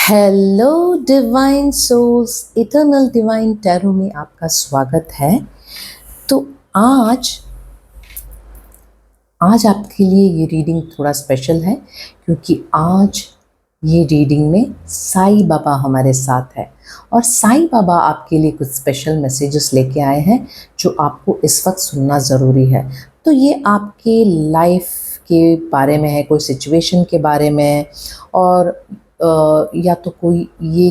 Hello divine souls, eternal divine tarot में आपका स्वागत है। तो आज आज आपके लिए ये रीडिंग थोड़ा स्पेशल है क्योंकि आज ये रीडिंग में साईं बाबा हमारे साथ है और साईं बाबा आपके लिए कुछ स्पेशल मैसेजेस लेके आए हैं जो आपको इस वक्त सुनना ज़रूरी है। तो ये आपके लाइफ के बारे में है, कोई सिचुएशन के बारे में है और या तो कोई ये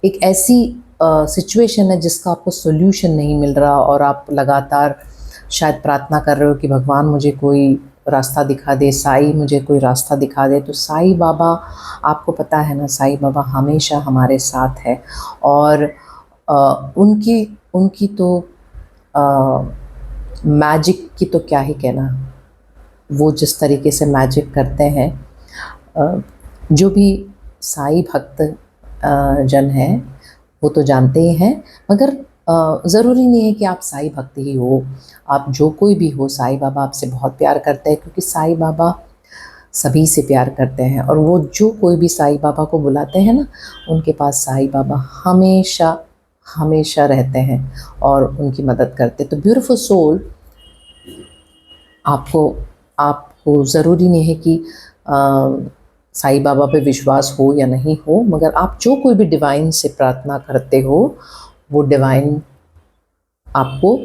एक ऐसी सिचुएशन है जिसका आपको सोल्यूशन नहीं मिल रहा और आप लगातार शायद प्रार्थना कर रहे हो कि भगवान मुझे कोई रास्ता दिखा दे, साईं मुझे कोई रास्ता दिखा दे। तो साईं बाबा, आपको पता है ना, साईं बाबा हमेशा हमारे साथ है और उनकी उनकी तो मैजिक की तो क्या ही कहना। वो जिस तरीके से मैजिक करते हैं, जो भी साईं भक्त जन हैं वो तो जानते ही हैं, मगर ज़रूरी नहीं है कि आप साईं भक्त ही हो। आप जो कोई भी हो, साईं बाबा आपसे बहुत प्यार करते हैं क्योंकि साईं बाबा सभी से प्यार करते हैं और वो जो कोई भी साईं बाबा को बुलाते हैं ना, उनके पास साईं बाबा हमेशा हमेशा रहते हैं और उनकी मदद करते। तो ब्यूटीफुल सोल, आपको ज़रूरी नहीं है कि साईं बाबा पे विश्वास हो या नहीं हो, मगर आप जो कोई भी डिवाइन से प्रार्थना करते हो वो डिवाइन आपको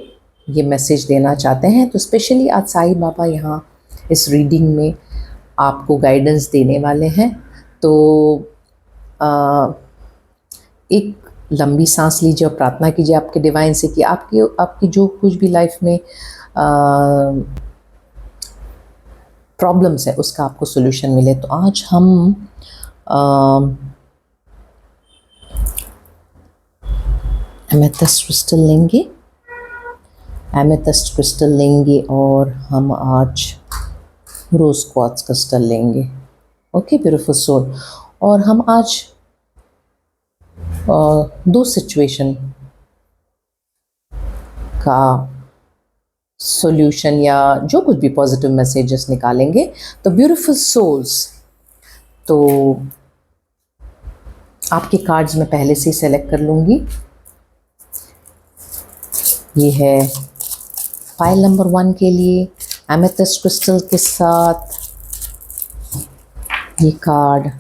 ये मैसेज देना चाहते हैं। तो स्पेशली आज साईं बाबा यहाँ इस रीडिंग में आपको गाइडेंस देने वाले हैं। तो एक लंबी सांस लीजिए और प्रार्थना कीजिए आपके डिवाइन से कि आपकी जो कुछ भी लाइफ में प्रॉब्लम्स है उसका आपको सोल्यूशन मिले। तो आज हम एमेथिस्ट क्रिस्टल लेंगे और हम आज रोज़ क्वार्ट्ज क्रिस्टल लेंगे। ओके ब्यूटीफुल सोल, और हम आज दो सिचुएशन का सॉल्यूशन या जो कुछ भी पॉजिटिव मैसेजेस निकालेंगे। तो ब्यूटीफुल सोल्स, तो आपके कार्ड्स मैं पहले से ही सेलेक्ट कर लूँगी। ये है फाइल नंबर 1 के लिए एमेथिस्ट क्रिस्टल के साथ ये कार्ड।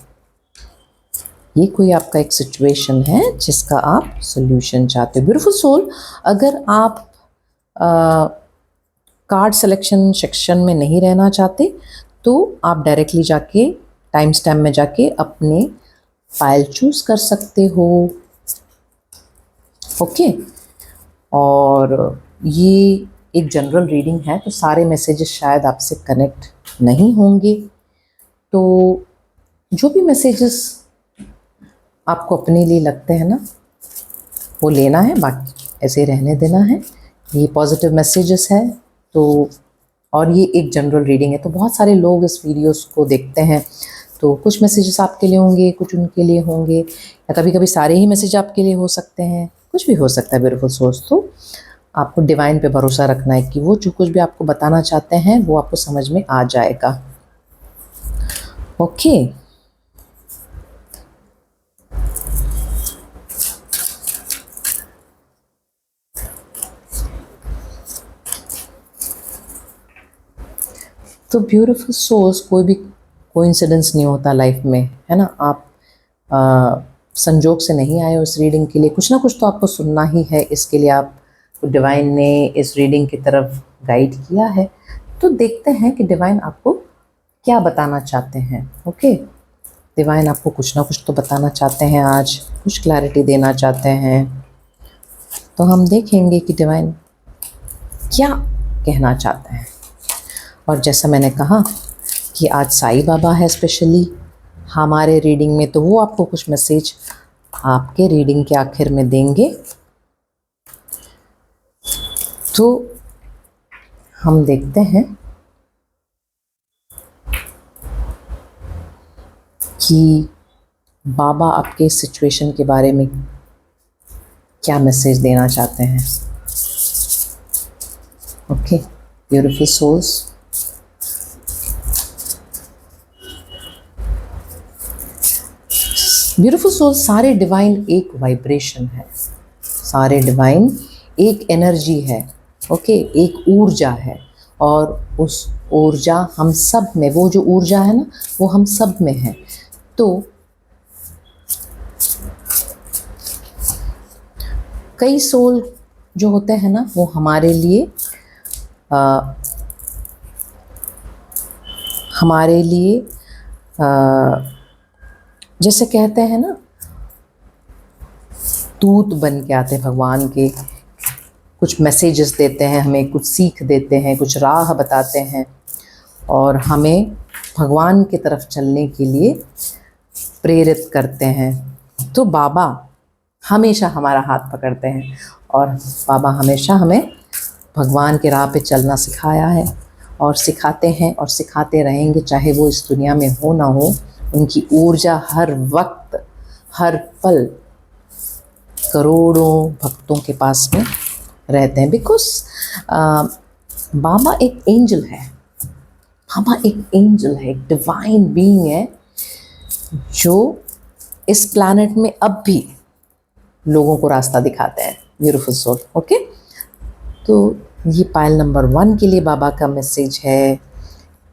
ये कोई आपका एक सिचुएशन है जिसका आप सॉल्यूशन चाहते हो। ब्यूटीफुल सोल, अगर आप कार्ड सिलेक्शन सेक्शन में नहीं रहना चाहते तो आप डायरेक्टली जाके टाइम स्टैम्प में जाके अपने फाइल चूज कर सकते हो। ओके, और ये एक जनरल रीडिंग है तो सारे मैसेजेस शायद आपसे कनेक्ट नहीं होंगे। तो जो भी मैसेजेस आपको अपने लिए लगते हैं ना, वो लेना है, बाकी ऐसे रहने देना है। ये पॉजिटिव मैसेजेस है तो, और ये एक जनरल रीडिंग है तो बहुत सारे लोग इस वीडियोस को देखते हैं तो कुछ मैसेजेस आपके लिए होंगे, कुछ उनके लिए होंगे, या कभी कभी सारे ही मैसेज आपके लिए हो सकते हैं, कुछ भी हो सकता है। ब्यूटीफुल सोल्स, तो आपको डिवाइन पे भरोसा रखना है कि वो जो कुछ भी आपको बताना चाहते हैं वो आपको समझ में आ जाएगा। ओके, तो ब्यूटीफुल सोल्स, कोई भी कोइंसिडेंस नहीं होता लाइफ में, है ना। आप संजोग से नहीं आए हो इस रीडिंग के लिए, कुछ ना कुछ तो आपको सुनना ही है। इसके लिए आप डिवाइन ने इस रीडिंग की तरफ गाइड किया है। तो देखते हैं कि डिवाइन आपको क्या बताना चाहते हैं। ओके, डिवाइन आपको कुछ ना कुछ तो बताना चाहते हैं, आज कुछ क्लैरिटी देना चाहते हैं। तो हम देखेंगे कि डिवाइन क्या कहना चाहते हैं। और जैसा मैंने कहा कि आज साईं बाबा है स्पेशली हमारे रीडिंग में, तो वो आपको कुछ मैसेज आपके रीडिंग के आखिर में देंगे। तो हम देखते हैं कि बाबा आपके सिचुएशन के बारे में क्या मैसेज देना चाहते हैं। Okay beautiful souls, beautiful soul, सारे डिवाइन एक वाइब्रेशन है, सारे डिवाइन एक एनर्जी है, ओके, एक ऊर्जा है। और उस ऊर्जा हम सब में, वो जो ऊर्जा है ना, वो हम सब में है। तो कई सोल जो होते हैं ना, वो हमारे लिए हमारे लिए जैसे कहते हैं ना, दूत बन के आते हैं भगवान के, कुछ मैसेजेस देते हैं हमें, कुछ सीख देते हैं, कुछ राह बताते हैं और हमें भगवान की तरफ चलने के लिए प्रेरित करते हैं। तो बाबा हमेशा हमारा हाथ पकड़ते हैं और बाबा हमेशा हमें भगवान के राह पे चलना सिखाया है और सिखाते हैं और सिखाते रहेंगे, चाहे वो इस दुनिया में हो ना हो। उनकी ऊर्जा हर वक्त, हर पल करोड़ों भक्तों के पास में रहते हैं। बिकॉज बाबा एक एंजल है, बाबा एक एंजल है, एक डिवाइन बीइंग है जो इस प्लैनेट में अब भी लोगों को रास्ता दिखाते हैं। Beautiful soul, okay. तो ये पायल नंबर 1 के लिए बाबा का मैसेज है।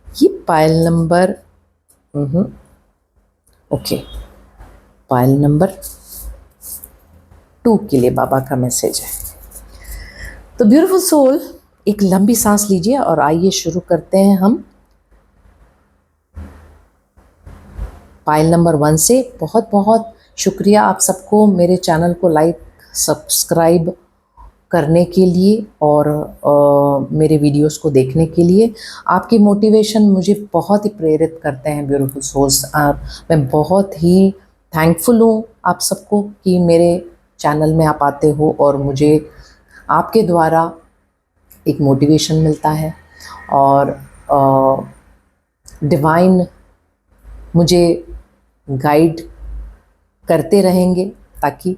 ये pile number okay, pile number 2 के लिए बाबा का मैसेज है। तो ब्यूटीफुल सोल, एक लंबी सांस लीजिए और आइए शुरू करते हैं हम पायल नंबर 1 से। बहुत बहुत शुक्रिया आप सबको मेरे चैनल को लाइक सब्सक्राइब करने के लिए और मेरे वीडियोस को देखने के लिए। आपकी मोटिवेशन मुझे बहुत ही प्रेरित करते हैं ब्यूटीफुल सोल्स। मैं बहुत ही थैंकफुल हूँ आप सबको कि मेरे चैनल में आप आते हो और मुझे आपके द्वारा एक मोटिवेशन मिलता है और डिवाइन मुझे गाइड करते रहेंगे ताकि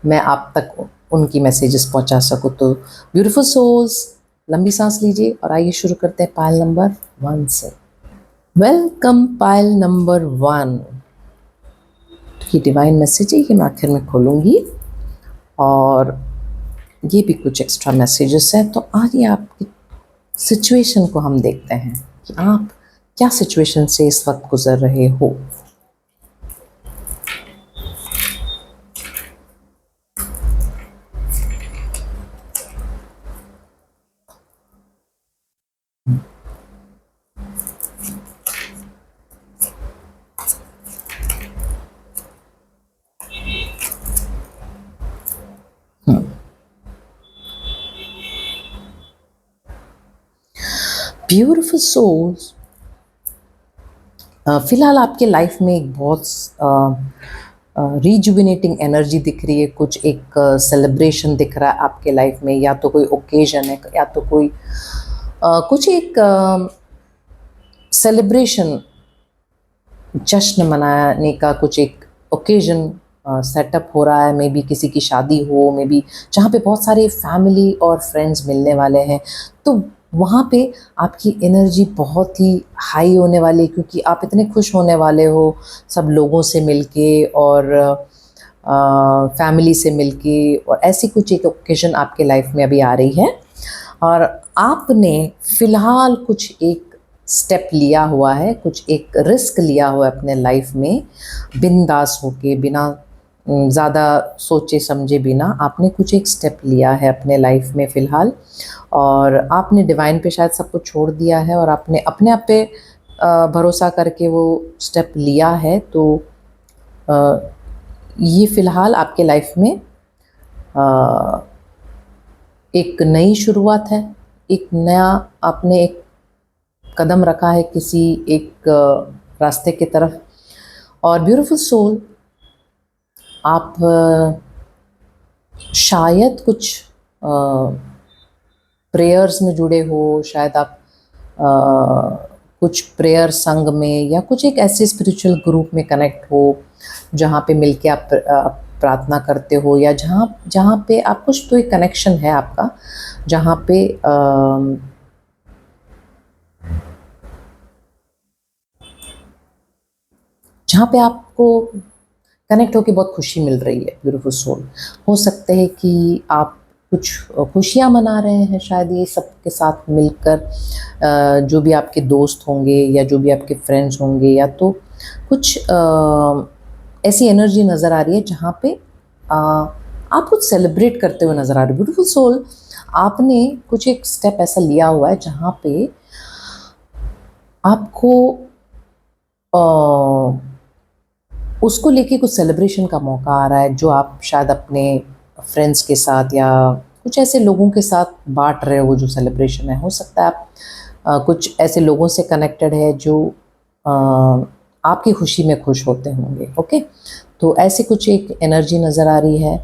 मैं आप तक उनकी मैसेजेस पहुंचा सकूं। तो ब्यूटीफुल सोल्स, लंबी सांस लीजिए और आइए शुरू करते हैं पायल नंबर 1 से। Welcome pile number 1। ये डिवाइन मैसेज है, ये मैं आखिर में खोलूँगी और ये भी कुछ एक्स्ट्रा मैसेजेस हैं। तो आइए आपकी सिचुएशन को हम देखते हैं कि आप क्या सिचुएशन से इस वक्त गुजर रहे हो। ब्यूटीफुल सोल्स, फिलहाल आपके लाइफ में एक बहुत रिजुविनेटिंग एनर्जी दिख रही है। कुछ एक सेलिब्रेशन दिख रहा है आपके लाइफ में, या तो कोई ओकेजन है या तो कोई कुछ एक सेलिब्रेशन, जश्न मनाने का कुछ एक ओकेजन सेटअप हो रहा है। मे बी किसी की शादी हो, मे बी जहाँ पे बहुत सारे फैमिली और फ्रेंड्स मिलने वाले हैं। तो वहाँ पे आपकी एनर्जी बहुत ही हाई होने वाली है क्योंकि आप इतने खुश होने वाले हो सब लोगों से मिलके और फैमिली से मिलके। और ऐसी कुछ एक ओकेजन आपके लाइफ में अभी आ रही है और आपने फ़िलहाल कुछ एक स्टेप लिया हुआ है, कुछ एक रिस्क लिया हुआ है अपने लाइफ में, बिंदास होके, बिना ज़्यादा सोचे समझे बिना आपने कुछ एक स्टेप लिया है अपने लाइफ में फ़िलहाल। और आपने डिवाइन पे शायद सब कुछ छोड़ दिया है और आपने अपने आप पे भरोसा करके वो स्टेप लिया है। तो ये फ़िलहाल आपके लाइफ में एक नई शुरुआत है, एक नया आपने एक कदम रखा है किसी एक रास्ते की तरफ। और ब्यूटीफुल सोल, आप शायद कुछ प्रेयर्स में जुड़े हो, शायद आप कुछ प्रेयर संघ में या कुछ एक ऐसे स्पिरिचुअल ग्रुप में कनेक्ट हो जहाँ पे मिलके आप प्रार्थना करते हो, या जहाँ पे आप कुछ तो एक कनेक्शन है आपका, जहाँ पे आपको कनेक्ट होकर बहुत खुशी मिल रही है ब्यूटीफुल सोल। हो सकता है कि आप कुछ खुशियाँ मना रहे हैं शायद ये सब के साथ मिलकर, जो भी आपके दोस्त होंगे या जो भी आपके फ्रेंड्स होंगे, या तो कुछ ऐसी एनर्जी नज़र आ रही है जहाँ पे आप कुछ सेलिब्रेट करते हुए नज़र आ रहे हो ब्यूटीफुल सोल। आपने कुछ एक स्टेप ऐसा लिया हुआ है जहाँ पे आपको उसको लेके कुछ सेलिब्रेशन का मौका आ रहा है, जो आप शायद अपने फ्रेंड्स के साथ या कुछ ऐसे लोगों के साथ बांट रहे हो। जो सेलिब्रेशन है, हो सकता है आप कुछ ऐसे लोगों से कनेक्टेड है जो आपकी खुशी में खुश होते होंगे। ओके, तो ऐसे कुछ एक एनर्जी नज़र आ रही है।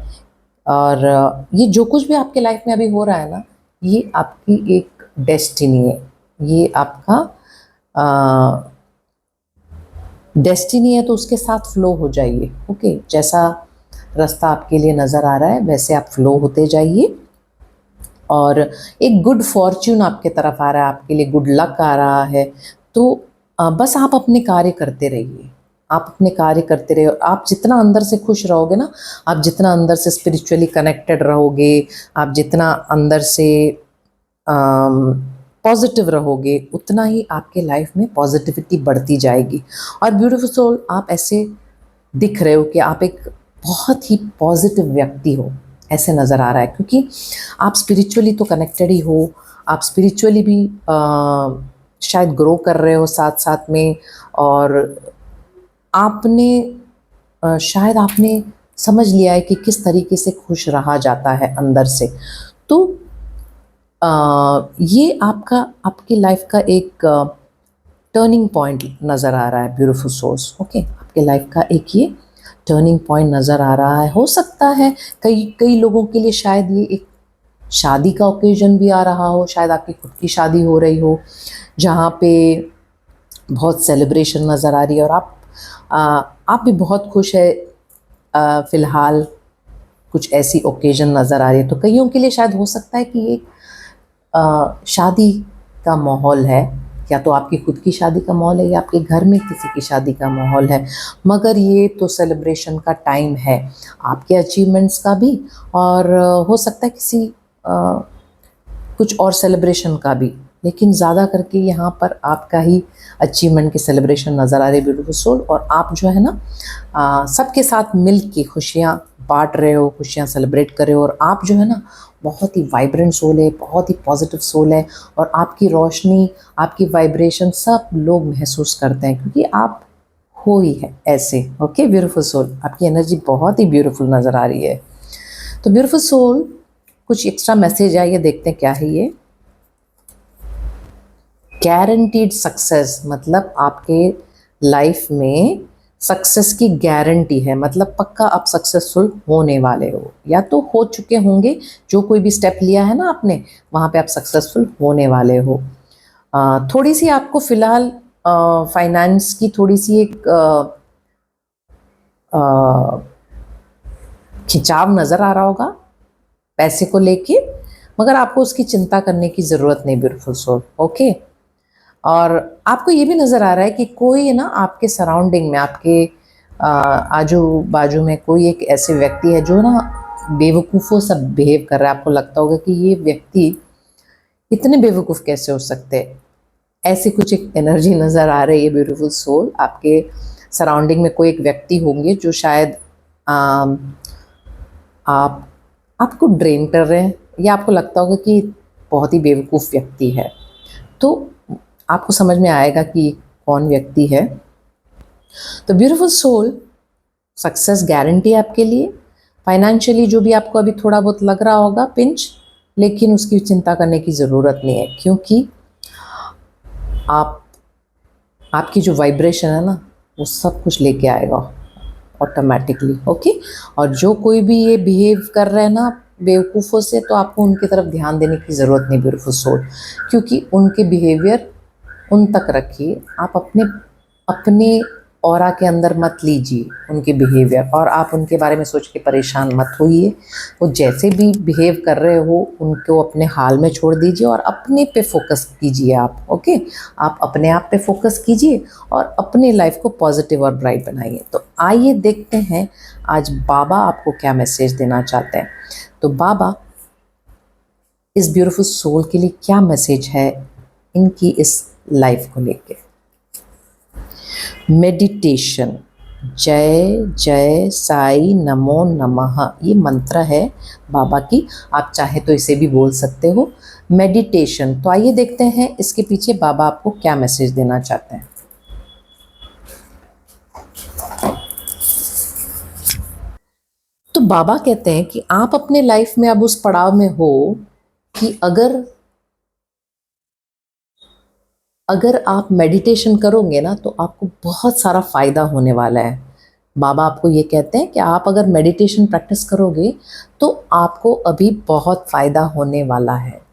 और ये जो कुछ भी आपके लाइफ में अभी हो रहा है ना, ये आपकी एक डेस्टिनी है, ये आपका डेस्टिनी है, तो उसके साथ फ्लो हो जाइए। ओके, जैसा रास्ता आपके लिए नज़र आ रहा है वैसे आप फ्लो होते जाइए, और एक गुड फॉर्च्यून आपके तरफ आ रहा है, आपके लिए गुड लक आ रहा है। तो बस आप अपने कार्य करते रहिए, आप अपने कार्य करते रहिए। और आप जितना अंदर से खुश रहोगे ना, आप जितना अंदर से स्पिरिचुअली कनेक्टेड रहोगे, आप जितना अंदर से पॉजिटिव रहोगे, उतना ही आपके लाइफ में पॉजिटिविटी बढ़ती जाएगी। और ब्यूटीफुल सोल, आप ऐसे दिख रहे हो कि आप एक बहुत ही पॉजिटिव व्यक्ति हो, ऐसे नज़र आ रहा है, क्योंकि आप स्पिरिचुअली तो कनेक्टेड ही हो, आप स्पिरिचुअली भी शायद ग्रो कर रहे हो साथ साथ में। और आपने शायद आपने समझ लिया है कि किस तरीके से खुश रहा जाता है अंदर से। तो ये आपकी लाइफ का एक टर्निंग पॉइंट नज़र आ रहा है ब्यूटीफुल सोल्स। ओके, आपके लाइफ का एक ये टर्निंग पॉइंट नज़र आ रहा है। हो सकता है कई लोगों के लिए शायद ये एक शादी का ओकेजन भी आ रहा हो, शायद आपकी खुद की शादी हो रही हो जहाँ पे बहुत सेलिब्रेशन नज़र आ रही है, और आप भी बहुत खुश है। फ़िलहाल कुछ ऐसी ओकेजन नज़र आ रही है, तो कईयों के लिए शायद हो सकता है कि ये शादी का माहौल है, या तो आपकी खुद की शादी का माहौल है या आपके घर में किसी की शादी का माहौल है। मगर ये तो सेलिब्रेशन का टाइम है, आपके अचीवमेंट्स का भी, और हो सकता है किसी कुछ और सेलिब्रेशन का भी, लेकिन ज़्यादा करके यहाँ पर आपका ही अचीवमेंट की सेलिब्रेशन नज़र आ रही है ब्यूटीफुल सोल। और आप जो है ना सबके साथ मिल के खुशियाँ बांट रहे हो, खुशियाँ सेलिब्रेट कर रहे हो। और आप जो है ना बहुत ही वाइब्रेंट सोल है, बहुत ही पॉजिटिव सोल है, और आपकी रोशनी, आपकी वाइब्रेशन सब लोग महसूस करते हैं, क्योंकि आप हो ही है ऐसे। ओके ब्यूटीफुल सोल, आपकी एनर्जी बहुत ही ब्यूटीफुल नज़र आ रही है। तो ब्यूटीफुल सोल, कुछ एक्स्ट्रा मैसेज है, ये देखते हैं क्या है ये। गारंटीड सक्सेस, मतलब आपके लाइफ में सक्सेस की गारंटी है, मतलब पक्का आप सक्सेसफुल होने वाले हो, या तो हो चुके होंगे। जो कोई भी स्टेप लिया है ना आपने, वहाँ पे आप सक्सेसफुल होने वाले हो। थोड़ी सी आपको फ़िलहाल फाइनेंस की थोड़ी सी एक खिंचाव नज़र आ रहा होगा पैसे को लेके, मगर आपको उसकी चिंता करने की ज़रूरत नहीं ब्यूटीफुल सोल। ओके, और आपको ये भी नज़र आ रहा है कि कोई ना आपके सराउंडिंग में, आपके आजू बाजू में कोई एक ऐसे व्यक्ति है जो ना बेवकूफ़ों सा बिहेव कर रहा है। आपको लगता होगा कि ये व्यक्ति इतने बेवकूफ़ कैसे हो सकते हैं, ऐसी कुछ एक एनर्जी नज़र आ रही है ब्यूटीफुल सोल। आपके सराउंडिंग में कोई एक व्यक्ति होंगे जो शायद आपको ड्रेन कर रहे हैं, या आपको लगता होगा कि बहुत ही बेवकूफ़ व्यक्ति है। तो आपको समझ में आएगा कि कौन व्यक्ति है। तो ब्यूटीफुल सोल, सक्सेस गारंटी है आपके लिए। फाइनेंशियली जो भी आपको अभी थोड़ा बहुत लग रहा होगा पिंच, लेकिन उसकी चिंता करने की ज़रूरत नहीं है, क्योंकि आपकी जो वाइब्रेशन है ना, वो सब कुछ लेके आएगा ऑटोमेटिकली। ओके, और जो कोई भी ये बिहेव कर रहे हैं ना बेवकूफ़ों से, तो आपको उनकी तरफ ध्यान देने की ज़रूरत नहीं ब्यूटीफुल सोल, क्योंकि उनके बिहेवियर उन तक रखिए। आप अपने ऑरा के अंदर मत लीजिए उनके बिहेवियर, और आप उनके बारे में सोच के परेशान मत होइए। वो जैसे भी बिहेव कर रहे हो उनको अपने हाल में छोड़ दीजिए और अपने पे फोकस कीजिए आप। ओके, आप अपने आप पे फोकस कीजिए और अपने लाइफ को पॉजिटिव और ब्राइट बनाइए। तो आइए देखते हैं आज बाबा आपको क्या मैसेज देना चाहते हैं। तो बाबा इस ब्यूटीफुल सोल के लिए क्या मैसेज है इनकी इस लाइफ को लेके। मेडिटेशन, जय जय साई नमो नमः, ये मंत्र है बाबा की। आप चाहे तो इसे भी बोल सकते हो, मेडिटेशन। तो आइए देखते हैं इसके पीछे बाबा आपको क्या मैसेज देना चाहते हैं। तो बाबा कहते हैं कि आप अपने लाइफ में अब उस पड़ाव में हो कि अगर आप मेडिटेशन करोगे ना तो आपको बहुत सारा फ़ायदा होने वाला है। बाबा आपको ये कहते हैं कि आप अगर मेडिटेशन प्रैक्टिस करोगे तो आपको अभी बहुत फ़ायदा होने वाला है।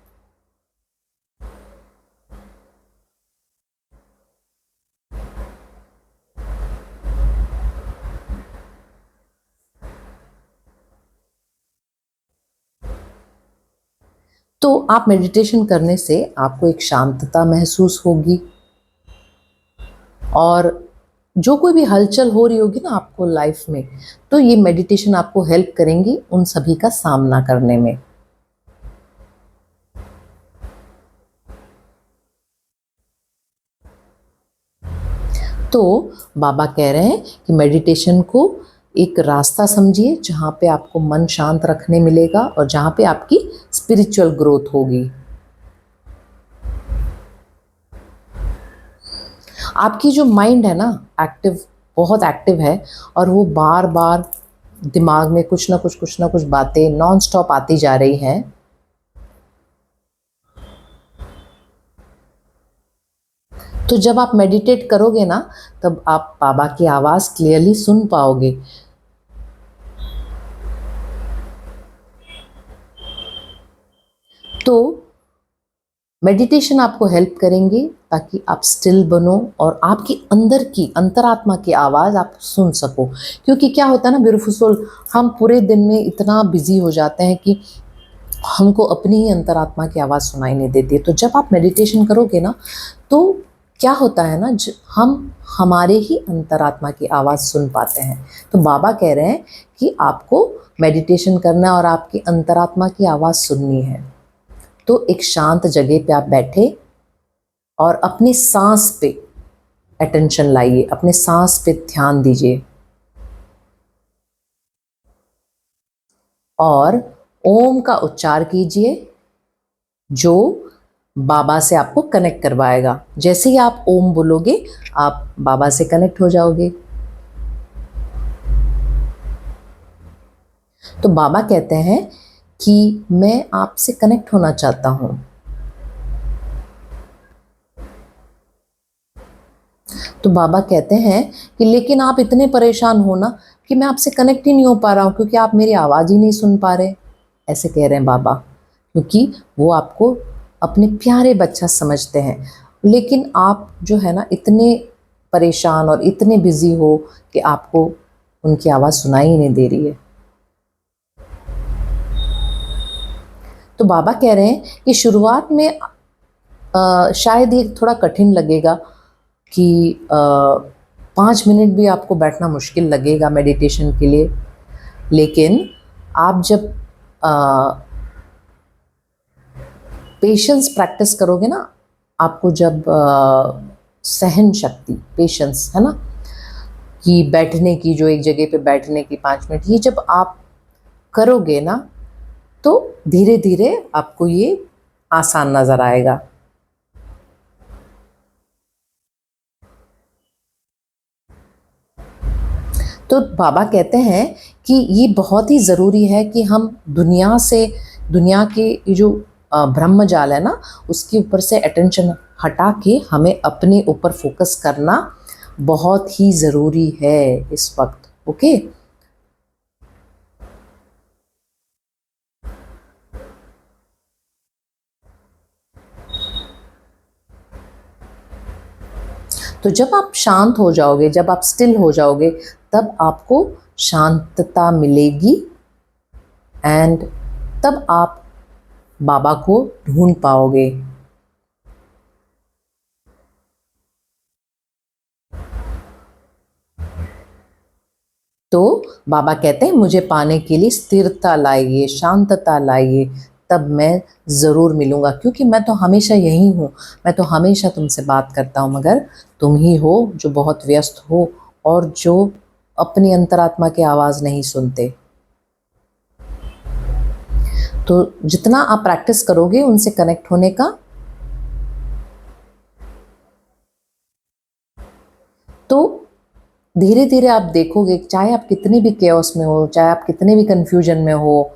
तो आप मेडिटेशन करने से आपको एक शांतता महसूस होगी, और जो कोई भी हलचल हो रही होगी ना आपको लाइफ में, तो ये मेडिटेशन आपको हेल्प करेंगी उन सभी का सामना करने में। तो बाबा कह रहे हैं कि मेडिटेशन को एक रास्ता समझिए जहाँ पे आपको मन शांत रखने मिलेगा और जहाँ पे आपकी स्पिरिचुअल ग्रोथ होगी। आपकी जो माइंड है ना एक्टिव, बहुत एक्टिव है, और वो बार बार दिमाग में कुछ ना कुछ बातें नॉन स्टॉप आती जा रही हैं। तो जब आप मेडिटेट करोगे ना तब आप बाबा की आवाज़ क्लियरली सुन पाओगे। तो मेडिटेशन आपको हेल्प करेंगे ताकि आप स्टिल बनो और आपकी अंदर की अंतरात्मा की आवाज़ आप सुन सको। क्योंकि क्या होता है ना ब्यूटीफुल सोल, हम पूरे दिन में इतना बिजी हो जाते हैं कि हमको अपनी ही अंतरात्मा की आवाज़ सुनाई नहीं देती। तो जब आप मेडिटेशन करोगे ना तो क्या होता है ना, हम हमारे ही अंतरात्मा की आवाज़ सुन पाते हैं। तो बाबा कह रहे हैं कि आपको मेडिटेशन करना है और आपकी अंतरात्मा की आवाज़ सुननी है। तो एक शांत जगह पे आप बैठे और अपनी सांस पे अटेंशन लाइए, अपने सांस पे ध्यान दीजिए और ओम का उच्चार कीजिए जो बाबा से आपको कनेक्ट करवाएगा। जैसे ही आप ओम बोलोगे आप बाबा से कनेक्ट हो जाओगे। तो बाबा कहते हैं कि मैं आपसे कनेक्ट होना चाहता हूँ। तो बाबा कहते हैं कि लेकिन आप इतने परेशान हो ना कि मैं आपसे कनेक्ट ही नहीं हो पा रहा हूँ क्योंकि आप मेरी आवाज़ ही नहीं सुन पा रहे। ऐसे कह रहे हैं बाबा, क्योंकि वो आपको अपने प्यारे बच्चा समझते हैं, लेकिन आप जो है ना इतने परेशान और इतने बिजी हो कि आपको उनकी आवाज़ सुनाई ही नहीं दे रही है। तो बाबा कह रहे हैं कि शुरुआत में शायद ये थोड़ा कठिन लगेगा कि 5 मिनट भी आपको बैठना मुश्किल लगेगा मेडिटेशन के लिए, लेकिन आप जब पेशेंस प्रैक्टिस करोगे ना, आपको जब सहन शक्ति, पेशेंस है ना, कि बैठने की, जो एक जगह पे बैठने की 5 मिनट, ये जब आप करोगे ना तो धीरे धीरे आपको ये आसान नज़र आएगा। तो बाबा कहते हैं कि ये बहुत ही ज़रूरी है कि हम दुनिया के ये जो ब्रह्म जाल है ना उसके ऊपर से अटेंशन हटा के हमें अपने ऊपर फोकस करना बहुत ही ज़रूरी है इस वक्त। ओके, तो जब आप शांत हो जाओगे, जब आप स्टिल हो जाओगे, तब आपको शांतता मिलेगी एंड तब आप बाबा को ढूंढ पाओगे। तो बाबा कहते हैं मुझे पाने के लिए स्थिरता लाइए, शांतता लाइए, तब मैं ज़रूर मिलूँगा, क्योंकि मैं तो हमेशा यही हूँ, मैं तो हमेशा तुमसे बात करता हूँ, मगर तुम ही हो जो बहुत व्यस्त हो और जो अपनी अंतरात्मा की आवाज़ नहीं सुनते। तो जितना आप प्रैक्टिस करोगे उनसे कनेक्ट होने का, तो धीरे धीरे आप देखोगे, चाहे आप कितने भी केओस में हो, चाहे आप कितने भी कन्फ्यूजन में हो,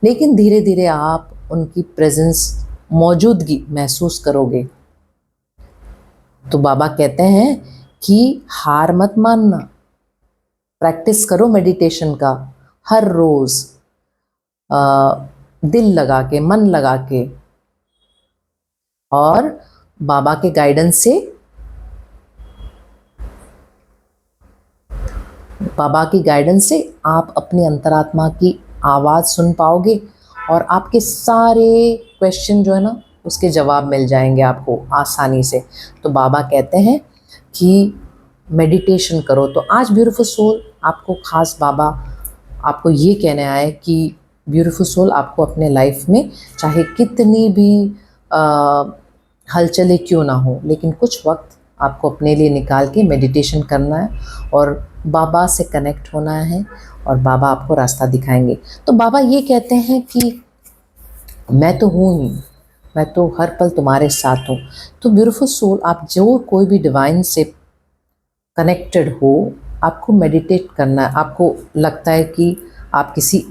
लेकिन धीरे धीरे आप उनकी प्रेजेंस, मौजूदगी महसूस करोगे। तो बाबा कहते हैं कि हार मत मानना, प्रैक्टिस करो मेडिटेशन का हर रोज़, दिल लगा के, मन लगा के, और बाबा के गाइडेंस से, बाबा की गाइडेंस से आप अपनी अंतरात्मा की आवाज़ सुन पाओगे और आपके सारे क्वेश्चन जो है ना उसके जवाब मिल जाएंगे आपको आसानी से। तो बाबा कहते हैं कि मेडिटेशन करो। तो आज ब्यूटीफुल सोल आपको खास बाबा आपको ये कहने आए कि ब्यूटीफुल सोल, आपको अपने लाइफ में चाहे कितनी भी हलचलें क्यों ना हो, लेकिन कुछ वक्त आपको अपने लिए निकाल के मेडिटेशन करना है और बाबा से कनेक्ट होना है और बाबा आपको रास्ता दिखाएंगे। तो बाबा ये कहते हैं कि मैं तो हूँ ही, मैं तो हर पल तुम्हारे साथ हूँ। तो ब्यूटीफुल सोल, आप जो कोई भी डिवाइन से कनेक्टेड हो, आपको मेडिटेट करना है। आपको लगता है कि आप किसी,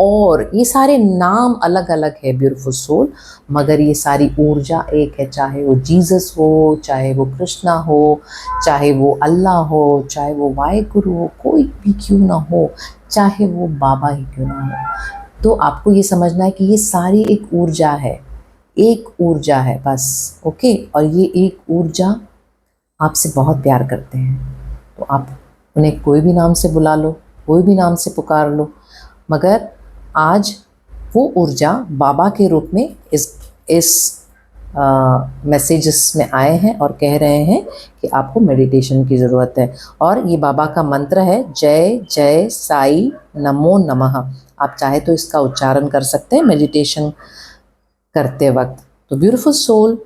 और ये सारे नाम अलग अलग है ब्यूटीफुल सोल, मगर ये सारी ऊर्जा एक है। चाहे वो जीसस हो, चाहे वो कृष्णा हो, चाहे वो अल्लाह हो, चाहे वो वाहेगुरु हो, कोई भी क्यों ना हो, चाहे वो बाबा ही क्यों ना हो, तो आपको ये समझना है कि ये सारी एक ऊर्जा है, एक ऊर्जा है बस। ओके, और ये एक ऊर्जा आपसे बहुत प्यार करते हैं। तो आप उन्हें कोई भी नाम से बुला लो, कोई भी नाम से पुकार लो, मगर आज वो ऊर्जा बाबा के रूप में इस मैसेजेस में आए हैं और कह रहे हैं कि आपको मेडिटेशन की ज़रूरत है। और ये बाबा का मंत्र है, जय जय साई नमो नमः। आप चाहे तो इसका उच्चारण कर सकते हैं मेडिटेशन करते वक्त। तो ब्यूटीफुल सोल,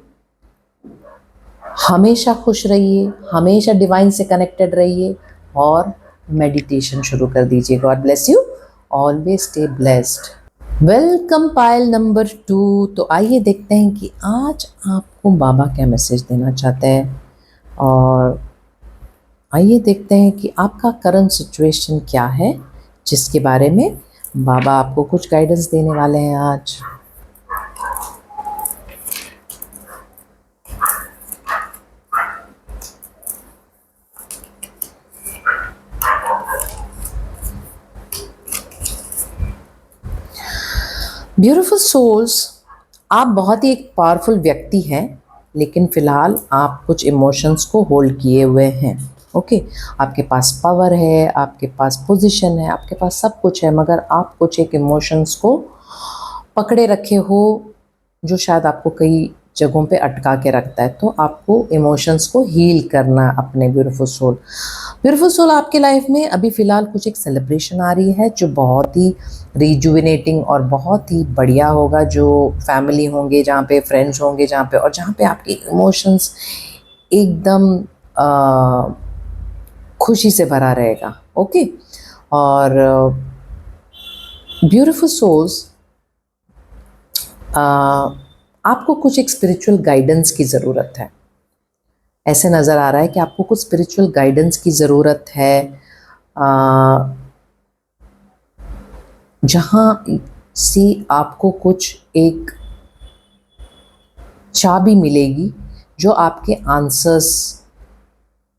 हमेशा खुश रहिए, हमेशा डिवाइन से कनेक्टेड रहिए और मेडिटेशन शुरू कर दीजिए। God bless you, always stay blessed. Welcome pile number 2। तो आइए देखते हैं कि आज आपको बाबा क्या मैसेज देना चाहते हैं, और आइए देखते हैं कि आपका करंट सिचुएशन क्या है जिसके बारे में बाबा आपको कुछ गाइडेंस देने वाले हैं आज। ब्यूटीफुल सोल्स, आप बहुत ही एक पावरफुल व्यक्ति हैं, लेकिन फ़िलहाल आप कुछ इमोशंस को होल्ड किए हुए हैं। ओके, आपके पास पावर है, आपके पास पोजीशन है, आपके पास सब कुछ है, मगर आप कुछ एक इमोशंस को पकड़े रखे हो जो शायद आपको कई जगहों पे अटका के रखता है। तो आपको इमोशंस को हील करना है अपने ब्यूटीफुल सोल। ब्यूटीफुल सोल, आपके लाइफ में अभी फ़िलहाल कुछ एक सेलिब्रेशन आ रही है जो बहुत ही रिजुविनेटिंग और बहुत ही बढ़िया होगा। जो फैमिली होंगे, जहाँ पे फ्रेंड्स होंगे, जहाँ पे, और जहाँ पे आपके इमोशंस एकदम खुशी से भरा रहेगा। ओके, और ब्यूटीफुल सोल्स, आपको कुछ एक स्पिरिचुअल गाइडेंस की ज़रूरत है। ऐसे नज़र आ रहा है कि आपको कुछ स्पिरिचुअल गाइडेंस की ज़रूरत है, जहाँ से आपको कुछ एक चाबी मिलेगी जो आपके आंसर्स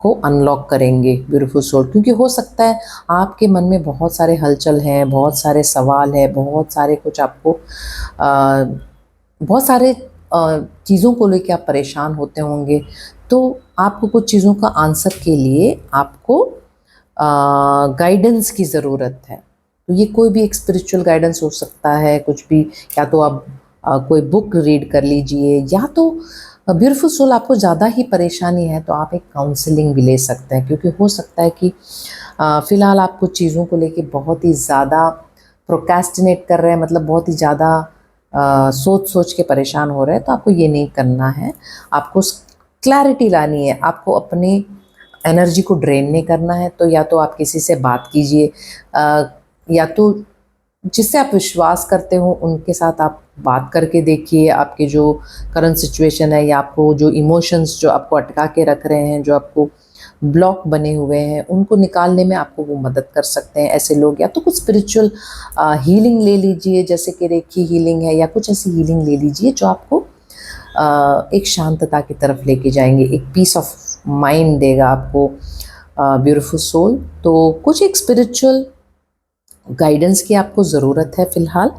को अनलॉक करेंगे ब्यूटीफुल सोल। क्योंकि हो सकता है आपके मन में बहुत सारे हलचल हैं, बहुत सारे सवाल हैं, बहुत सारे कुछ आपको बहुत सारे चीज़ों को लेकर आप परेशान होते होंगे। तो आपको कुछ चीज़ों का आंसर के लिए आपको गाइडेंस की ज़रूरत है। तो ये कोई भी एक स्पिरिचुअल गाइडेंस हो सकता है, कुछ भी, या तो आप कोई बुक रीड कर लीजिए, या तो ब्यूटीफुल सोल आपको ज़्यादा ही परेशानी है तो आप एक काउंसलिंग भी ले सकते हैं, क्योंकि हो सकता है कि फ़िलहाल आप कुछ चीज़ों को लेके बहुत ही ज़्यादा प्रोक्रेस्टिनेट कर रहे हैं, मतलब बहुत ही ज़्यादा सोच सोच के परेशान हो रहे हैं। तो आपको ये नहीं करना है, आपको क्लैरिटी लानी है, आपको अपनी एनर्जी को ड्रेन नहीं करना है। तो या तो आप किसी से बात कीजिए, या तो जिससे आप विश्वास करते हो उनके साथ आप बात करके देखिए, आपके जो करंट सिचुएशन है या आपको जो इमोशंस जो आपको अटका के रख रहे हैं, जो आपको ब्लॉक बने हुए हैं, उनको निकालने में आपको वो मदद कर सकते हैं ऐसे लोग। या तो कुछ स्पिरिचुअल हीलिंग ले लीजिए, जैसे कि रेकी हीलिंग है, या कुछ ऐसी हीलिंग ले लीजिए जो आपको एक शांतता की तरफ लेके जाएंगे, एक पीस ऑफ माइंड देगा आपको ब्यूटीफुल सोल। तो कुछ एक स्पिरिचुअल गाइडेंस की आपको ज़रूरत है फ़िलहाल।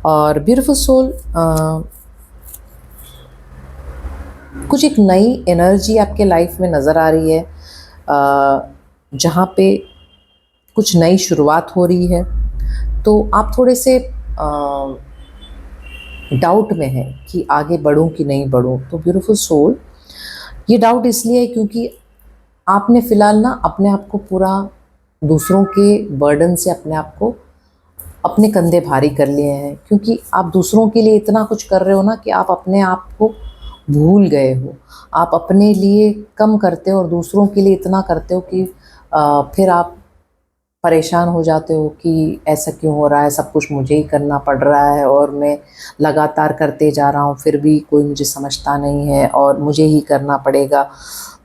और ब्यूटीफुल सोल, कुछ एक नई एनर्जी आपके लाइफ में नज़र आ रही है, जहाँ पे कुछ नई शुरुआत हो रही है। तो आप थोड़े से डाउट में हैं कि आगे बढ़ूं कि नहीं बढ़ूं। तो ब्यूटीफुल सोल, ये डाउट इसलिए है क्योंकि आपने फ़िलहाल ना अपने आप को पूरा दूसरों के बर्डन से अपने आप को, अपने कंधे भारी कर लिए हैं, क्योंकि आप दूसरों के लिए इतना कुछ कर रहे हो ना कि आप अपने आप को भूल गए हो। आप अपने लिए कम करते हो और दूसरों के लिए इतना करते हो कि फिर आप परेशान हो जाते हो कि ऐसा क्यों हो रहा है, सब कुछ मुझे ही करना पड़ रहा है और मैं लगातार करते जा रहा हूँ, फिर भी कोई मुझे समझता नहीं है और मुझे ही करना पड़ेगा।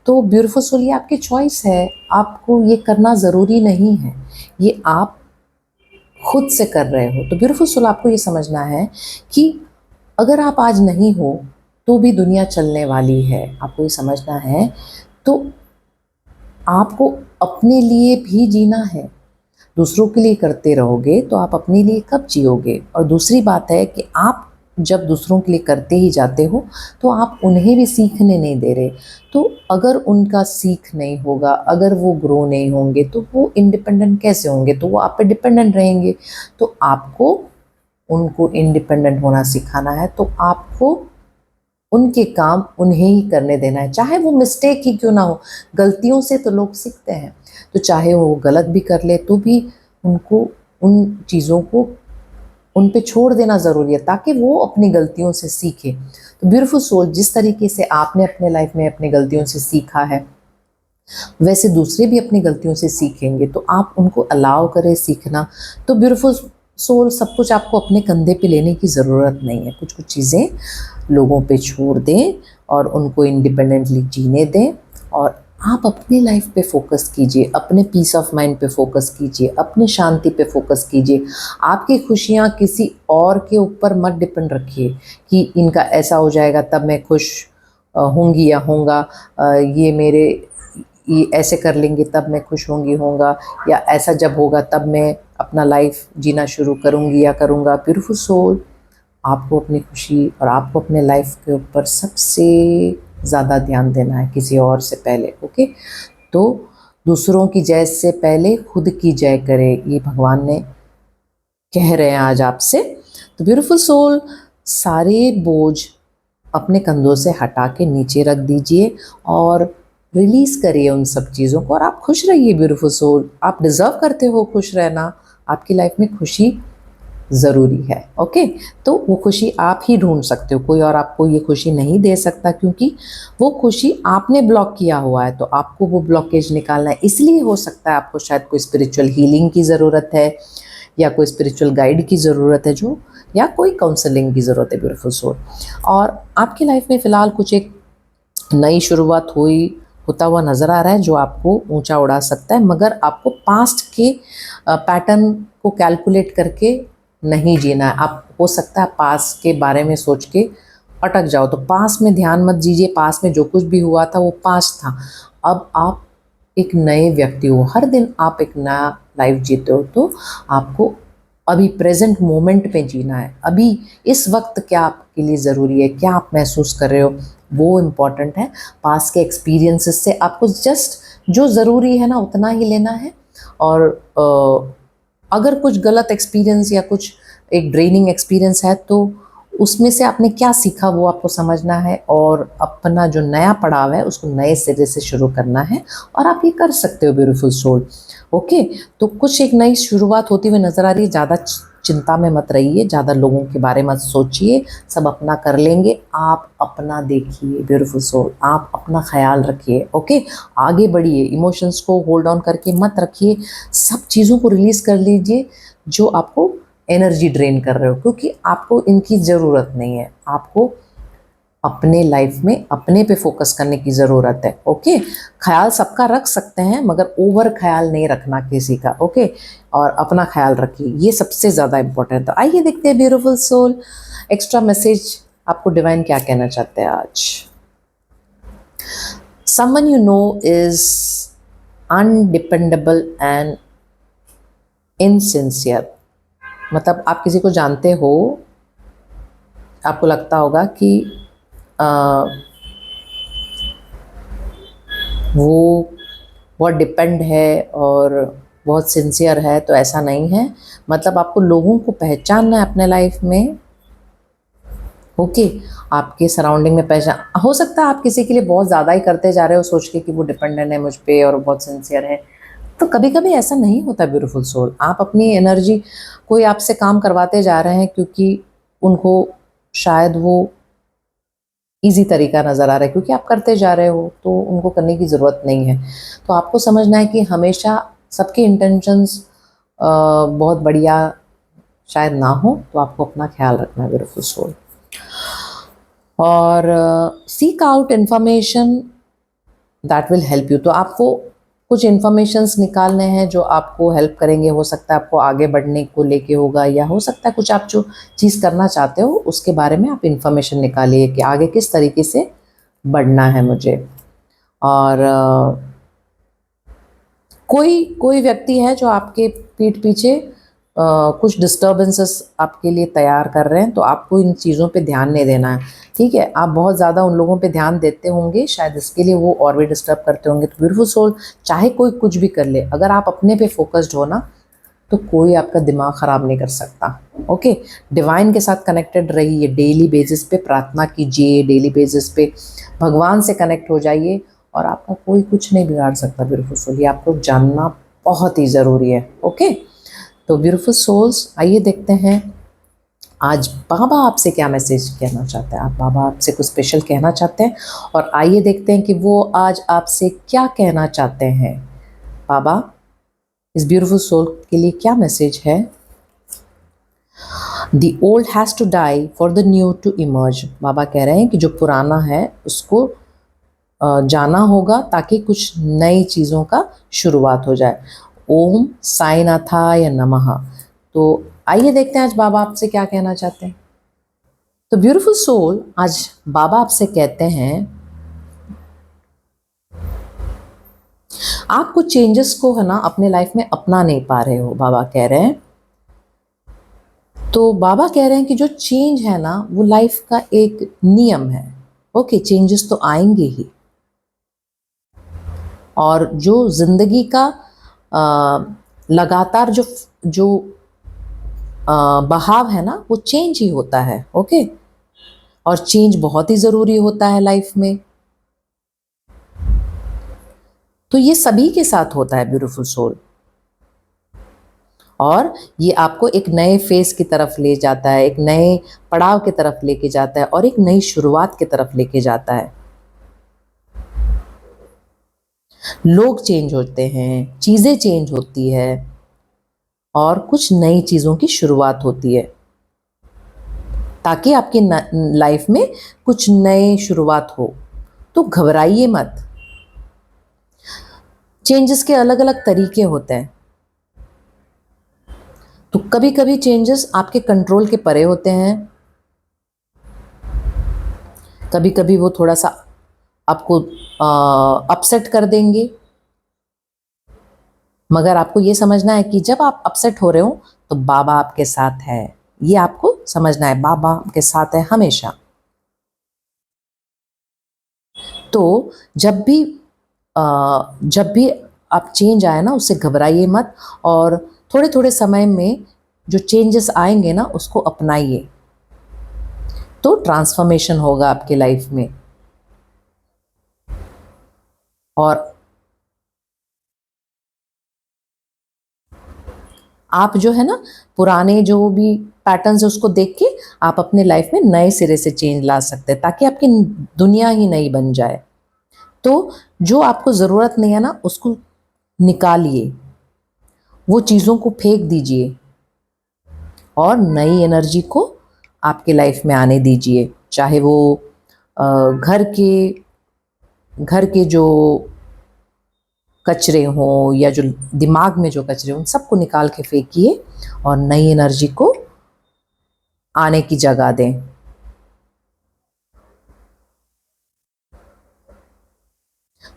तो ब्यूटीफुल सोल, ये आपकी चॉइस है, आपको ये करना ज़रूरी नहीं है, ये आप खुद से कर रहे हो। तो ब्यूटीफुल सोल, आपको ये समझना है कि अगर आप आज नहीं हो तो भी दुनिया चलने वाली है, आपको ये समझना है। तो आपको अपने लिए भी जीना है, दूसरों के लिए करते रहोगे तो आप अपने लिए कब जियोगे। और दूसरी बात है कि आप जब दूसरों के लिए करते ही जाते हो तो आप उन्हें भी सीखने नहीं दे रहे। तो अगर उनका सीख नहीं होगा, अगर वो ग्रो नहीं होंगे तो वो इंडिपेंडेंट कैसे होंगे, तो वो आप पे डिपेंडेंट रहेंगे। तो आपको उनको इंडिपेंडेंट होना सिखाना है, तो आपको उनके काम उन्हें ही करने देना है, चाहे वो मिस्टेक ही क्यों ना हो। गलतियों से तो लोग सीखते हैं, तो चाहे वो गलत भी कर ले तो भी उनको उन चीज़ों को उन पे छोड़ देना ज़रूरी है, ताकि वो अपनी गलतियों से सीखे। तो ब्यूटीफुल सोल, जिस तरीके से आपने अपने लाइफ में अपनी गलतियों से सीखा है, वैसे दूसरे भी अपनी गलतियों से सीखेंगे, तो आप उनको अलाउ करें सीखना। तो ब्यूटीफुल सोल, सब कुछ आपको अपने कंधे पे लेने की ज़रूरत नहीं है, कुछ कुछ चीज़ें लोगों पे छोड़ दें और उनको इंडिपेंडेंटली जीने दें, और आप अपनी लाइफ पे फोकस कीजिए, अपने पीस ऑफ माइंड पे फोकस कीजिए, अपनी शांति पे फोकस कीजिए। आपकी खुशियाँ किसी और के ऊपर मत डिपेंड रखिए कि इनका ऐसा हो जाएगा तब मैं खुश होंगी या होऊंगा, ये ऐसे कर लेंगे तब मैं खुश होंगी होऊंगा, या ऐसा जब होगा तब मैं अपना लाइफ जीना शुरू करूँगी या करूँगा। ब्यूटीफुल सोल, आपको अपनी खुशी और आपको अपने लाइफ के ऊपर सबसे ज़्यादा ध्यान देना है, किसी और से पहले। ओके, तो दूसरों की जय से पहले खुद की जय करे, ये भगवान ने कह रहे हैं आज आपसे। तो ब्यूटीफुल सोल, सारे बोझ अपने कंधों से हटा के नीचे रख दीजिए और रिलीज़ करिए उन सब चीज़ों को, और आप खुश रहिए। ब्यूटीफुल सोल, आप डिज़र्व करते हो खुश रहना, आपकी लाइफ में खुशी ज़रूरी है। ओके, तो वो खुशी आप ही ढूंढ सकते हो, कोई और आपको ये खुशी नहीं दे सकता, क्योंकि वो खुशी आपने ब्लॉक किया हुआ है। तो आपको वो ब्लॉकेज निकालना है। इसलिए हो सकता है आपको शायद कोई स्पिरिचुअल हीलिंग की ज़रूरत है, या कोई स्पिरिचुअल गाइड की ज़रूरत है, जो या कोई काउंसलिंग की ज़रूरत है ब्यूटीफुल सोल। और आपकी लाइफ में फ़िलहाल कुछ एक नई शुरुआत होता हुआ नज़र आ रहा है, जो आपको ऊंचा उड़ा सकता है, मगर आपको पास्ट के पैटर्न को कैलकुलेट करके नहीं जीना है। आप, हो सकता है पास्ट के बारे में सोच के अटक जाओ, तो पास्ट में ध्यान मत दीजिए। पास्ट में जो कुछ भी हुआ था वो पास्ट था। अब आप एक नए व्यक्ति हो, हर दिन आप एक नया लाइफ जीते हो, तो आपको अभी प्रेजेंट मोमेंट में जीना है, अभी इस वक्त क्या आपके लिए ज़रूरी है, क्या आप महसूस कर रहे हो, वो इम्पॉर्टेंट है। पास के एक्सपीरियंसेस से आपको जस्ट जो ज़रूरी है ना उतना ही लेना है। और अगर कुछ गलत एक्सपीरियंस या कुछ एक ड्रेनिंग एक्सपीरियंस है तो उसमें से आपने क्या सीखा वो आपको समझना है, और अपना जो नया पड़ाव है उसको नए सिरे से शुरू करना है, और आप ये कर सकते हो ब्यूटीफुल सोल। ओके, तो कुछ एक नई शुरुआत होती हुई नज़र आ रही है। ज़्यादा चिंता में मत रहिए, ज़्यादा लोगों के बारे में मत सोचिए, सब अपना कर लेंगे। आप अपना देखिए ब्यूटीफुल सोल, आप अपना ख्याल रखिए। ओके, आगे बढ़िए, इमोशंस को होल्ड ऑन करके मत रखिए, सब चीज़ों को रिलीज़ कर लीजिए जो आपको एनर्जी ड्रेन कर रहे हो, क्योंकि आपको इनकी ज़रूरत नहीं है। आपको अपने लाइफ में अपने पे फोकस करने की ज़रूरत है। ओके, ख्याल सबका रख सकते हैं मगर ओवर ख्याल नहीं रखना किसी का। ओके, और अपना ख्याल रखिए, ये सबसे ज़्यादा इम्पोर्टेंट है। तो आइए देखते हैं ब्यूटीफुल सोल, एक्स्ट्रा मैसेज आपको डिवाइन क्या कहना चाहते हैं आज। Someone you know is undependable and insincere. मतलब आप किसी को जानते हो, आपको लगता होगा कि वो बहुत डिपेंड है और बहुत सिंसियर है, तो ऐसा नहीं है। मतलब आपको लोगों को पहचानना है अपने लाइफ में। ओके, आपके सराउंडिंग में पहचान, हो सकता है आप किसी के लिए बहुत ज़्यादा ही करते जा रहे हो सोच के कि वो डिपेंडेंट है मुझ पे और बहुत सिंसियर है, तो कभी कभी ऐसा नहीं होता ब्यूटीफुल सोल। आप अपनी एनर्जी, कोई आपसे काम करवाते जा रहे हैं क्योंकि उनको शायद वो इजी तरीका नज़र आ रहा है, क्योंकि आप करते जा रहे हो तो उनको करने की ज़रूरत नहीं है। तो आपको समझना है कि हमेशा सबके इंटेंशंस बहुत बढ़िया शायद ना हो, तो आपको अपना ख्याल रखना है ब्यूटीफुल सोल। और seek out information that will help you. तो आपको कुछ इन्फॉर्मेशंस निकालने हैं जो आपको हेल्प करेंगे। हो सकता है आपको आगे बढ़ने को लेके होगा, या हो सकता है कुछ आप जो चीज़ करना चाहते हो उसके बारे में आप इन्फॉर्मेशन निकालिए कि आगे किस तरीके से बढ़ना है मुझे। और कोई कोई व्यक्ति है जो आपके पीठ पीछे कुछ डिस्टर्बेंसेस आपके लिए तैयार कर रहे हैं, तो आपको इन चीज़ों पे ध्यान नहीं देना है। ठीक है, आप बहुत ज़्यादा उन लोगों पे ध्यान देते होंगे, शायद इसके लिए वो और भी डिस्टर्ब करते होंगे। तो ब्यूटीफुल सोल, चाहे कोई कुछ भी कर ले, अगर आप अपने पे फोकस्ड हो ना, तो कोई आपका दिमाग ख़राब नहीं कर सकता। ओके, डिवाइन के साथ कनेक्टेड रहिए, डेली बेसिस पे प्रार्थना कीजिए, डेली बेसिस पे भगवान से कनेक्ट हो जाइए, और आपका कोई कुछ नहीं बिगाड़ सकता ब्यूटीफुल सोल। ये आपको जानना बहुत ही ज़रूरी है। ओके, तो ब्यूटीफुल सोल्स, आइए देखते हैं आज बाबा आपसे क्या मैसेज कहना चाहते हैं। आप बाबा आपसे कुछ स्पेशल कहना चाहते हैं, और आइए देखते हैं कि वो आज आपसे क्या कहना चाहते हैं। बाबा इस ब्यूटीफुल सोल के लिए क्या मैसेज है। The old has to die for the new to emerge। बाबा कह रहे हैं कि जो पुराना है उसको जाना होगा ताकि कुछ नई चीज़ों का शुरुआत हो जाए। ओम साईनाथाय नमः। तो आइए देखते हैं आज बाबा आपसे क्या कहना चाहते हैं। तो ब्यूटीफुल सोल, आज बाबा आपसे कहते हैं आप कुछ चेंजेस को है ना अपने लाइफ में अपना नहीं पा रहे हो, बाबा कह रहे हैं। तो बाबा कह रहे हैं कि जो चेंज है ना वो लाइफ का एक नियम है। ओके, चेंजेस तो आएंगे ही, और जो जिंदगी का लगातार जो जो बहाव है ना वो चेंज ही होता है। ओके, और चेंज बहुत ही ज़रूरी होता है लाइफ में। तो ये सभी के साथ होता है ब्यूटीफुल सोल, और ये आपको एक नए फेस की तरफ ले जाता है, एक नए पड़ाव की तरफ लेके जाता है, और एक नई शुरुआत की तरफ लेके जाता है। लोग चेंज होते हैं, चीज़ें चेंज होती है, और कुछ नई चीज़ों की शुरुआत होती है, ताकि आपकी लाइफ में कुछ नए शुरुआत हो। तो घबराइए मत। चेंजेस के अलग अलग तरीके होते हैं। तो कभी कभी चेंजेस आपके कंट्रोल के परे होते हैं, कभी कभी वो थोड़ा सा आपको अपसेट कर देंगे। मगर आपको ये समझना है कि जब आप अपसेट हो रहे हो तो बाबा आपके साथ है। ये आपको समझना है, बाबा आपके साथ है हमेशा। तो जब भी आप चेंज आए ना, उससे घबराइए मत, और थोड़े थोड़े समय में जो चेंजेस आएंगे ना उसको अपनाइए, तो ट्रांसफॉर्मेशन होगा आपके लाइफ में। और आप जो है ना, पुराने जो भी पैटर्न्स है उसको देख के आप अपने लाइफ में नए सिरे से चेंज ला सकते हैं, ताकि आपकी दुनिया ही नई बन जाए। तो जो आपको ज़रूरत नहीं है ना उसको निकालिए, वो चीज़ों को फेंक दीजिए और नई एनर्जी को आपके लाइफ में आने दीजिए। चाहे वो अ, घर के जो कचरे हों या जो दिमाग में जो कचरे हों, उन सबको निकाल के फेंकिए और नई एनर्जी को आने की जगह दें।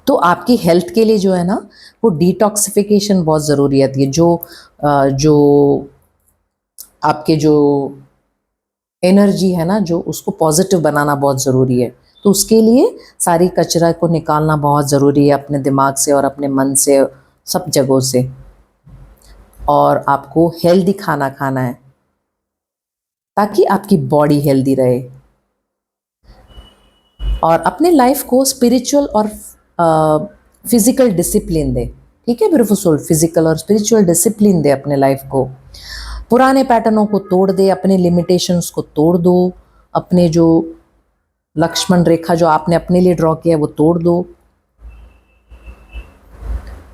तो आपकी हेल्थ के लिए जो है ना, वो डिटॉक्सिफिकेशन बहुत ज़रूरी आती है। जो आपके जो एनर्जी है ना, जो उसको पॉजिटिव बनाना बहुत ज़रूरी है। तो उसके लिए सारी कचरा को निकालना बहुत ज़रूरी है अपने दिमाग से और अपने मन से, सब जगहों से। और आपको हेल्दी खाना खाना है ताकि आपकी बॉडी हेल्दी रहे। और अपने लाइफ को स्पिरिचुअल और फिजिकल डिसिप्लिन दे। ठीक है ब्यूटीफुल सोल, फिजिकल और स्पिरिचुअल डिसिप्लिन दे अपने लाइफ को। पुराने पैटर्नों को तोड़ दे, अपने लिमिटेशंस को तोड़ दो, अपने जो लक्ष्मण रेखा जो आपने अपने लिए ड्रॉ किया है वो तोड़ दो,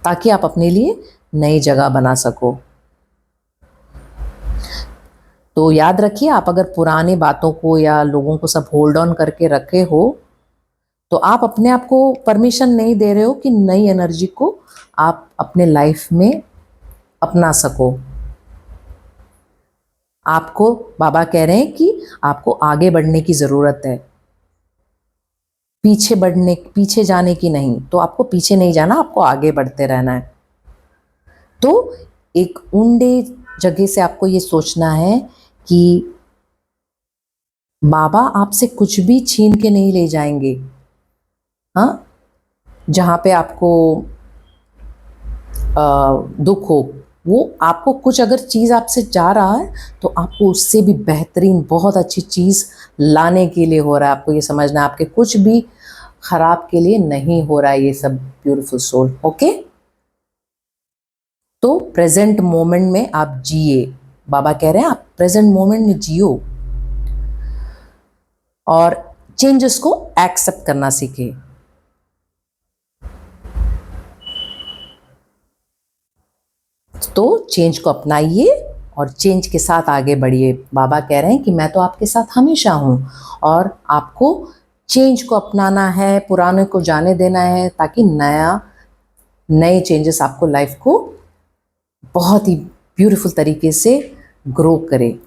ताकि आप अपने लिए नई जगह बना सको। तो याद रखिए, आप अगर पुराने बातों को या लोगों को सब होल्ड ऑन करके रखे हो, तो आप अपने आप को परमिशन नहीं दे रहे हो कि नई एनर्जी को आप अपने लाइफ में अपना सको। आपको बाबा कह रहे हैं कि आपको आगे बढ़ने की ज़रूरत है, पीछे जाने की नहीं। तो आपको पीछे नहीं जाना, आपको आगे बढ़ते रहना है। तो एक ऊंडे जगह से आपको ये सोचना है कि बाबा आपसे कुछ भी छीन के नहीं ले जाएंगे। हाँ, जहाँ पे आपको दुख हो, वो आपको कुछ अगर चीज़ आपसे जा रहा है तो आपको उससे भी बेहतरीन बहुत अच्छी चीज़ लाने के लिए हो रहा है। आपको ये समझना है, आपके कुछ भी खराब के लिए नहीं हो रहा है ये सब, ब्यूटीफुल सोल। ओके, तो प्रेजेंट मोमेंट में आप जिए। बाबा कह रहे हैं आप प्रेजेंट मोमेंट में जियो और चेंजेस को एक्सेप्ट करना सीखे। तो चेंज को अपनाइए और चेंज के साथ आगे बढ़िए। बाबा कह रहे हैं कि मैं तो आपके साथ हमेशा हूँ, और आपको चेंज को अपनाना है, पुराने को जाने देना है, ताकि नए चेंजेस आपको लाइफ को बहुत ही ब्यूटीफुल तरीके से ग्रो करे।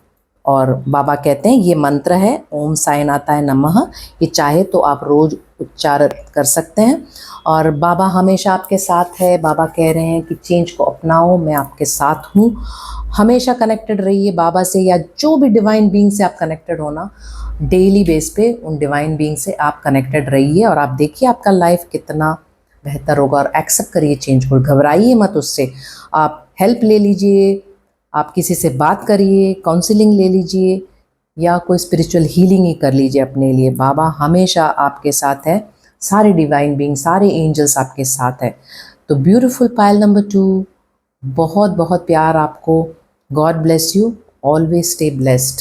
और बाबा कहते हैं ये मंत्र है ओम साईनाथाय नमः, ये चाहे तो आप रोज़ उच्चारित कर सकते हैं। और बाबा हमेशा आपके साथ है। बाबा कह रहे हैं कि चेंज को अपनाओ, मैं आपके साथ हूँ। हमेशा कनेक्टेड रहिए बाबा से, या जो भी डिवाइन बीइंग से आप कनेक्टेड हो ना, डेली बेस पे उन डिवाइन बीइंग से आप कनेक्टेड रहिए, और आप देखिए आपका लाइफ कितना बेहतर होगा। और एक्सेप्ट करिए चेंज को, घबराइए मत उससे। आप हेल्प ले लीजिए, आप किसी से बात करिए, काउंसलिंग ले लीजिए, या कोई स्पिरिचुअल हीलिंग ही कर लीजिए अपने लिए। बाबा हमेशा आपके साथ है, सारे डिवाइन बीइंग, सारे एंजल्स आपके साथ है। तो ब्यूटीफुल पायल नंबर 2, बहुत बहुत प्यार आपको। God bless you, always stay blessed.